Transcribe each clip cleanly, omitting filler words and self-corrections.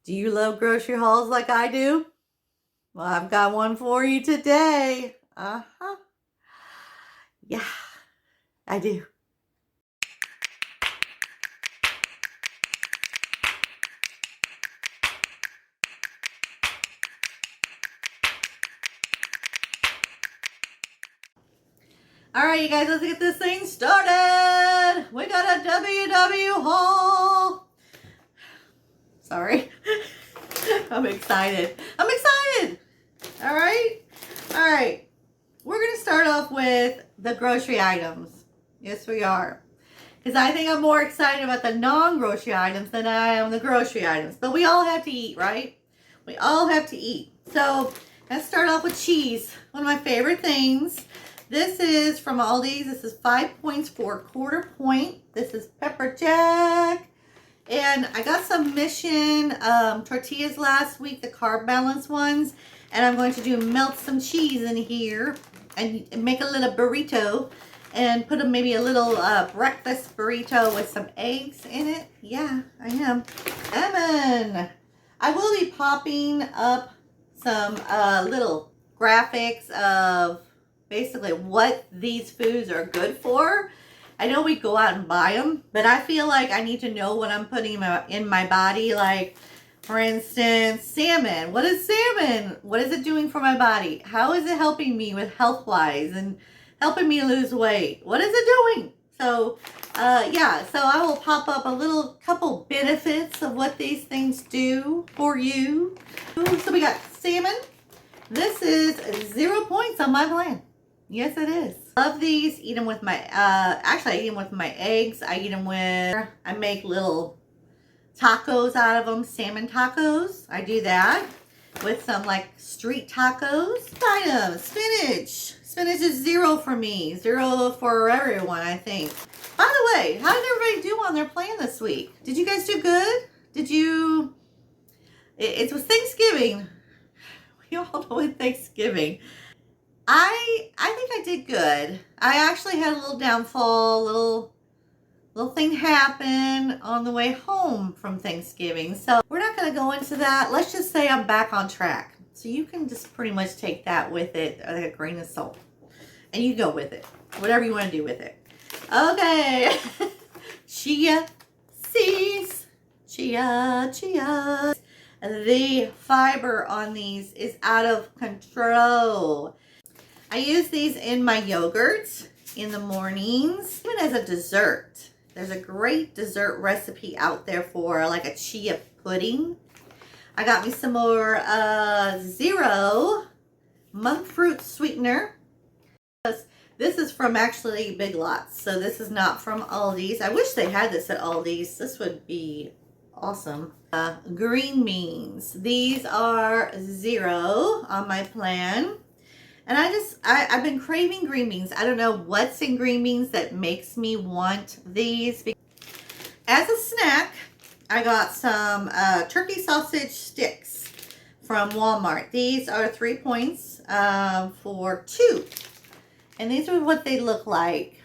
Do you love grocery hauls like I do? Well, I've got one for you today. Yeah, I do. All right, you guys, let's get this thing started. We got a WW haul. Sorry. I'm excited. All right. We're going to start off with the grocery items. Yes, we are. Because I think I'm more excited about the non-grocery items than I am the grocery items. But we all have to eat, right? We all have to eat. So let's start off with cheese. One of my favorite things. This is from Aldi's. This is 5 points for a quarter point. This is pepper jack. And I got some Mission tortillas last week, the carb balance ones. And I'm going to melt some cheese in here and make a little burrito. And put maybe a little breakfast burrito with some eggs in it. Yeah, I am. Salmon. I will be popping up some little graphics of basically what these foods are good for. I know we go out and buy them, but I feel like I need to know what I'm putting in my body. Like, for instance, salmon. What is salmon? What is it doing for my body? How is it helping me with health-wise and helping me lose weight? What is it doing? So, yeah, so I will pop up a couple benefits of what these things do for you. So we got salmon. This is 0 points on my plan. Yes, it is. Love these. Eat them with my, actually I eat them with my eggs. I eat them with, I make little tacos out of them, salmon tacos. I do that with some like street tacos. Items, spinach. Spinach is 0 for me. 0 for everyone, I think. By the way, how did everybody do on their plan this week? Did you guys do good? It was Thanksgiving. We all know it's Thanksgiving. I think I did good. I actually had a little downfall, little thing happen on the way home from Thanksgiving. So we're not going to go into that. Let's just say I'm back on track. So you can just pretty much take that with it, like a grain of salt. And you go with it. Whatever you want to do with it. Okay. Chia seeds. Chia. The fiber on these is out of control. I use these in my yogurt in the mornings, even as a dessert. There's a great dessert recipe out there for like a chia pudding. I got me some more 0 monk fruit sweetener. This is from actually Big Lots, so this is not from Aldi's. I wish they had this at Aldi's. This would be awesome. Green beans. These are 0 on my plan. And I've been craving green beans. I don't know what's in green beans that makes me want these. As a snack, I got some turkey sausage sticks from Walmart. These are 3 points for 2. And these are what they look like.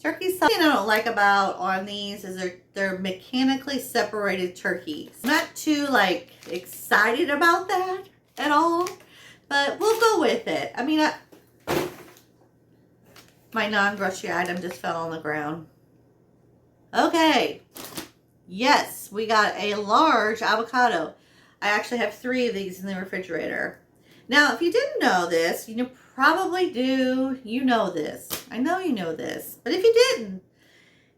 Turkey sausage. What I don't like about on these is they're mechanically separated turkeys. I'm not too like excited about that at all. But we'll go with it. I mean, my non-grocery item just fell on the ground. Okay. Yes, we got a large avocado. I actually have 3 of these in the refrigerator. Now, if you didn't know this, you probably do. You know this. I know you know this. But if you didn't,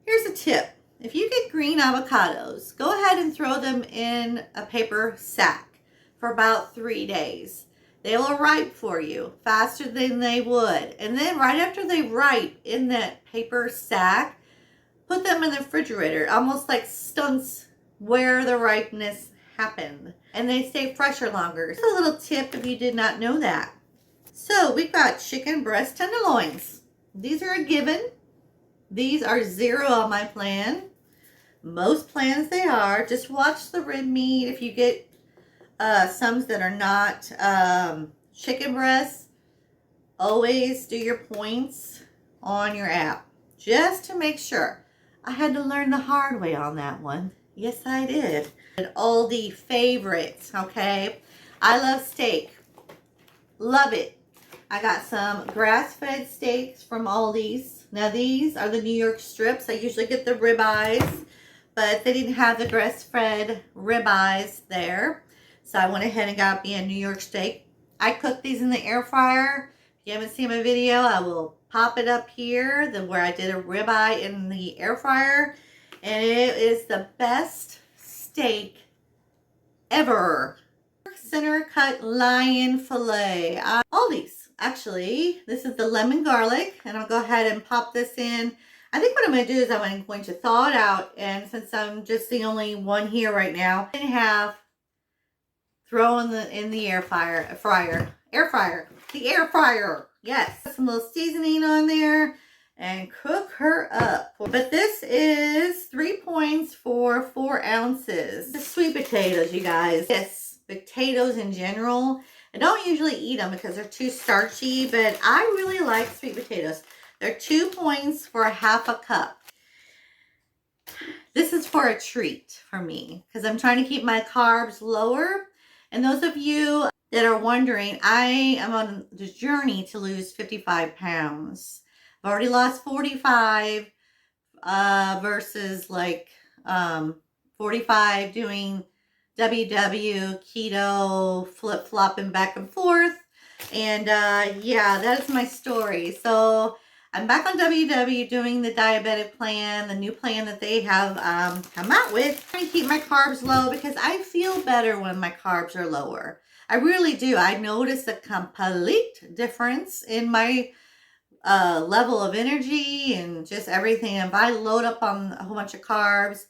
here's a tip. If you get green avocados, go ahead and throw them in a paper sack for about 3 days. They will ripe for you faster than they would. And then right after they ripe in that paper sack, put them in the refrigerator. It almost like stunts where the ripeness happened. And they stay fresher longer. Just a little tip if you did not know that. So we've got chicken breast tenderloins. These are a given. These are 0 on my plan. Most plans they are. Just watch the red meat. If you get some that are not chicken breasts, always do your points on your app just to make sure. I had to learn the hard way on that one. Yes, I did. An Aldi favorite, okay? I love steak. Love it. I got some grass-fed steaks from Aldi's. Now these are the New York strips. I usually get the ribeyes, but they didn't have the grass-fed ribeyes there. So I went ahead and got me a New York steak. I cooked these in the air fryer. If you haven't seen my video, I will pop it up here, where I did a ribeye in the air fryer. And it is the best steak ever. Center cut lion fillet. Aldi's, actually. This is the lemon garlic, and I'll go ahead and pop this in. I think what I'm going to do is I'm going to thaw it out, and since I'm just the only one here right now, I'm going to have throw in the air fryer. Yes, put some little seasoning on there and cook her up. But this is 3 points for 4 ounces. The sweet potatoes, you guys. Yes. Potatoes in general. I don't usually eat them because they're too starchy, but I really like sweet potatoes. They're 2 points for a half a cup. This is for a treat for me because I'm trying to keep my carbs lower. And those of you that are wondering, I am on the journey to lose 55 pounds. I've already lost 45 versus like 45 doing WW, keto, flip-flopping back and forth. And yeah, that is my story. So I'm back on WW doing the diabetic plan, the new plan that they have come out with. I'm trying to keep my carbs low because I feel better when my carbs are lower. I really do. I notice a complete difference in my level of energy and just everything. If I load up on a whole bunch of carbs,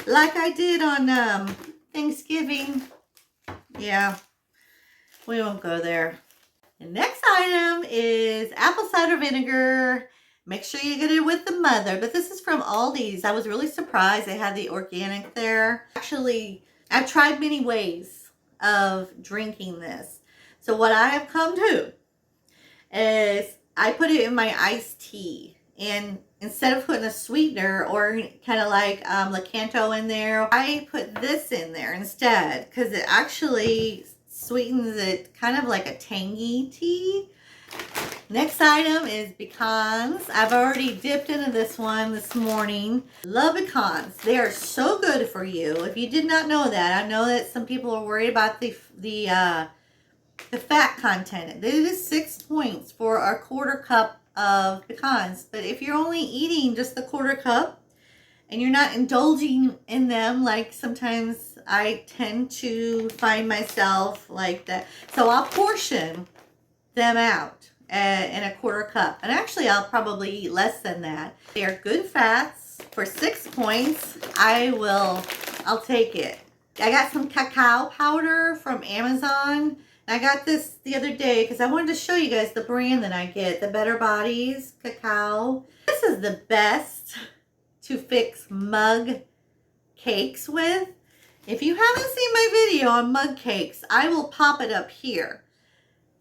like I did on Thanksgiving. Yeah, we won't go there. The next item is apple cider vinegar. Make sure you get it with the mother. But this is from Aldi's. I was really surprised they had the organic there. Actually, I've tried many ways of drinking this. So what I have come to is I put it in my iced tea. And instead of putting a sweetener or kind of like Lakanto in there, I put this in there instead because it actually sweetens it, kind of like a tangy tea. Next item is pecans. I've already dipped into this one this morning. Love pecans. They are so good for you. If you did not know that, I know that some people are worried about the fat content. It is 6 points for a quarter cup of pecans, but if you're only eating just the quarter cup and you're not indulging in them, like sometimes I tend to find myself like that, so I'll portion them out in a quarter cup, and actually I'll probably eat less than that. They are good fats. For 6 points, I'll take it. I got some cacao powder from Amazon. I got this the other day because I wanted to show you guys the brand that I get, the Better Bodies cacao. This is the best to fix mug cakes with. If you haven't seen my video on mug cakes, I will pop it up here.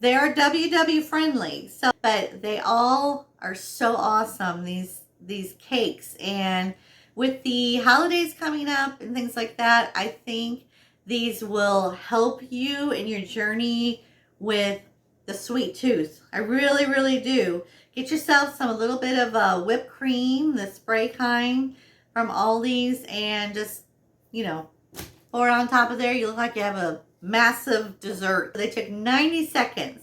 They are WW friendly, but they all are so awesome, these cakes. And with the holidays coming up and things like that, I think these will help you in your journey with the sweet tooth. I really, really do. Get yourself a little bit of whipped cream, the spray kind from Aldi's, and just, you know, pour it on top of there. You look like you have a massive dessert. They took 90 seconds.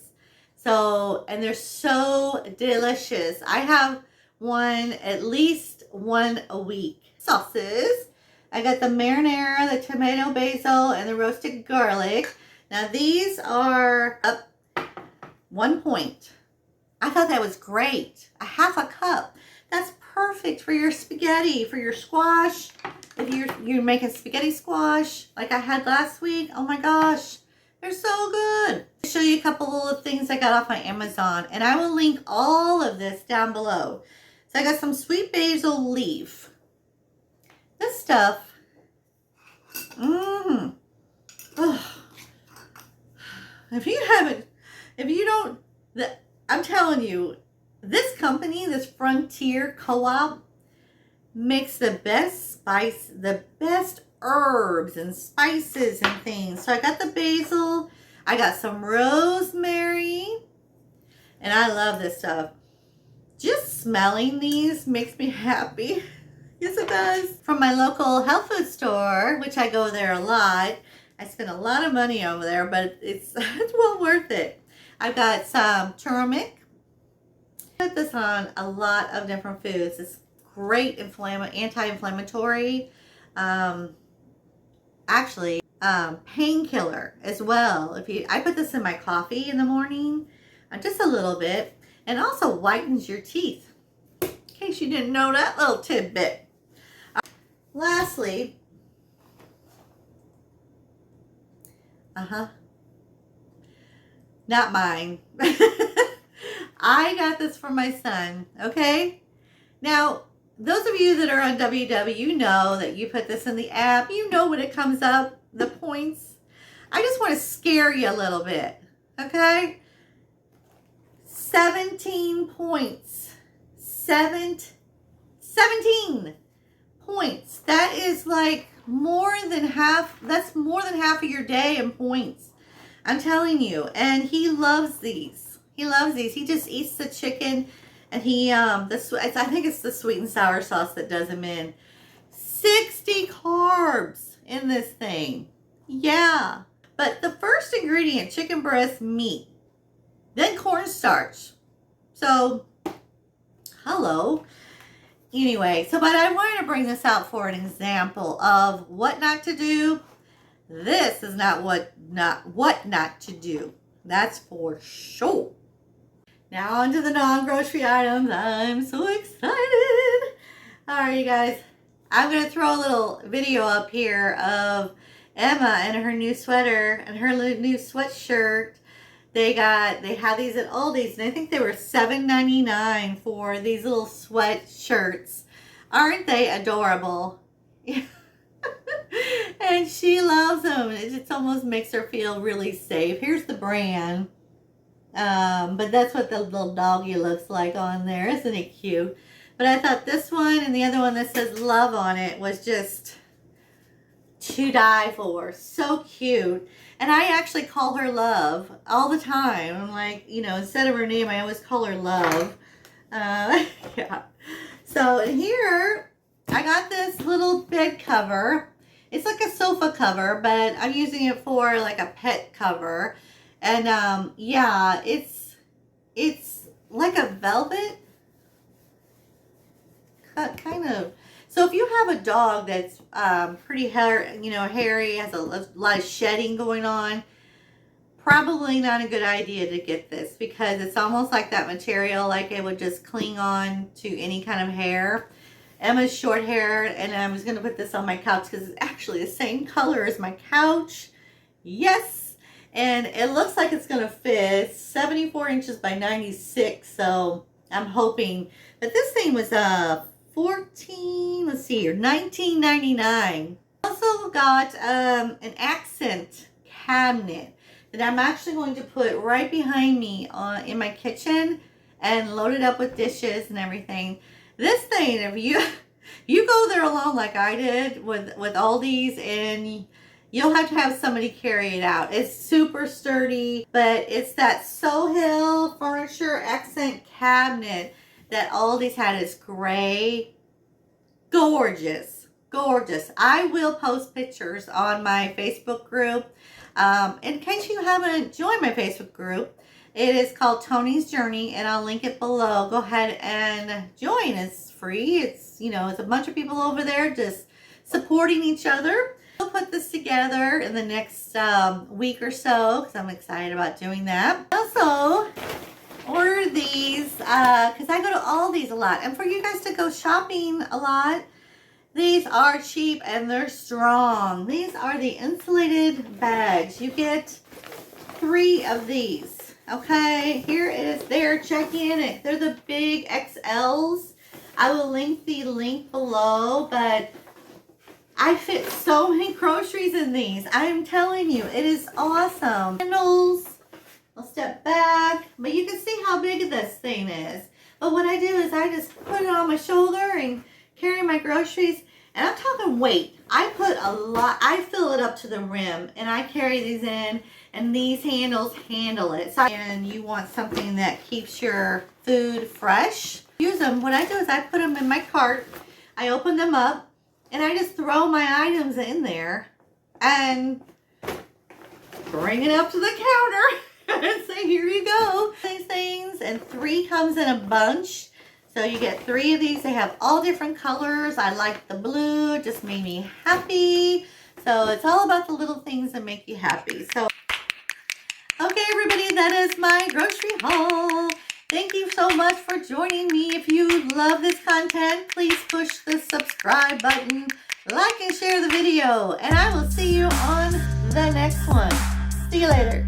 So, and they're so delicious. I have at least one a week. Sauces. I got the marinara, the tomato basil, and the roasted garlic. Now these are up 1 point. I thought that was great. A half a cup. That's perfect for your spaghetti, for your squash. If you're making spaghetti squash like I had last week, oh my gosh, they're so good. I'll show you a couple of things I got off my Amazon, and I will link all of this down below. So I got some sweet basil leaf. This stuff, oh. I'm telling you, this company, this Frontier Co-op, makes the best spice, the best herbs and spices and things. So I got the basil. I got some rosemary. And I love this stuff. Just smelling these makes me happy. Yes, it does. From my local health food store, which I go there a lot. I spend a lot of money over there, but it's well worth it. I've got some turmeric. Put this on a lot of different foods. It's great anti-inflammatory. Actually, painkiller as well. I put this in my coffee in the morning, just a little bit, and also whitens your teeth. In case you didn't know that little tidbit. Lastly, not mine. I got this from my son, okay? Now, those of you that are on WW, you know that you put this in the app. You know when it comes up, the points. I just want to scare you a little bit, okay? 17 points. 17 points. That is like more than half. That's more than half of your day in points. I'm telling you. And he loves these. He loves these. He just eats the chicken, and he I think it's the sweet and sour sauce that does him in. 60 carbs in this thing. Yeah. But the first ingredient, chicken breast meat, then cornstarch. So, hello. Anyway, but I wanted to bring this out for an example of what not to do. This is not what not to do. That's for sure. Now onto the non-grocery items. I'm so excited. All right, you guys. I'm going to throw a little video up here of Emma and her new sweater and her new sweatshirt. They had these at Aldi's, and I think they were $7.99 for these little sweatshirts. Aren't they adorable? And she loves them. It just almost makes her feel really safe. Here's the brand. But that's what the little doggy looks like on there. Isn't it cute? But I thought this one and the other one that says love on it was just to die for. So cute. And I actually call her Love all the time. I'm like, instead of her name, I always call her Love. Yeah. So here, I got this little bed cover. It's like a sofa cover, but I'm using it for like a pet cover. And yeah, it's like a velvet kind of. So if you have a dog that's pretty hairy, has a lot of shedding going on, probably not a good idea to get this, because it's almost like that material, like it would just cling on to any kind of hair. Emma's short hair, and I was going to put this on my couch because it's actually the same color as my couch. Yes. And it looks like it's going to fit. 74 inches by 96. So I'm hoping. But this thing was $19.99. Also got an accent cabinet that I'm actually going to put right behind me in my kitchen and load it up with dishes and everything. This thing, if you go there alone like I did with all these, and you'll have to have somebody carry it out. It's super sturdy, but it's that Sohill furniture accent cabinet that Aldi's had. Is gray. Gorgeous. Gorgeous. I will post pictures on my Facebook group. In case you haven't joined my Facebook group, it is called Toni's Journey, and I'll link it below. Go ahead and join. It's free. It's a bunch of people over there just supporting each other. I'll put this together in the next week or so because I'm excited about doing that. Also, order these because I go to Aldi's a lot, and for you guys to go shopping a lot, these are cheap and they're strong. These are the insulated bags. You get 3 of these. Okay, here it is there. Check in. They're the big XLs. I will link the link below, but I fit so many groceries in these. I am telling you, it is awesome. Candles. I'll step back, but you can see how big this thing is. But what I do is I just put it on my shoulder and carry my groceries. And I'm talking weight. I put a lot, I fill it up to the rim and I carry these in, and these handles handle it. So, and you want something that keeps your food fresh, use them. What I do is I put them in my cart, I open them up, and I just throw my items in there and bring it up to the counter and say, here you go. These things, and 3 comes in a bunch. So you get 3 of these. They have all different colors. I like the blue. It just made me happy. So it's all about the little things that make you happy. So, okay, everybody, that is my grocery haul. Thank you so much for joining me. If you love this content, please push the subscribe button, like and share the video, and I will see you on the next one. See you later.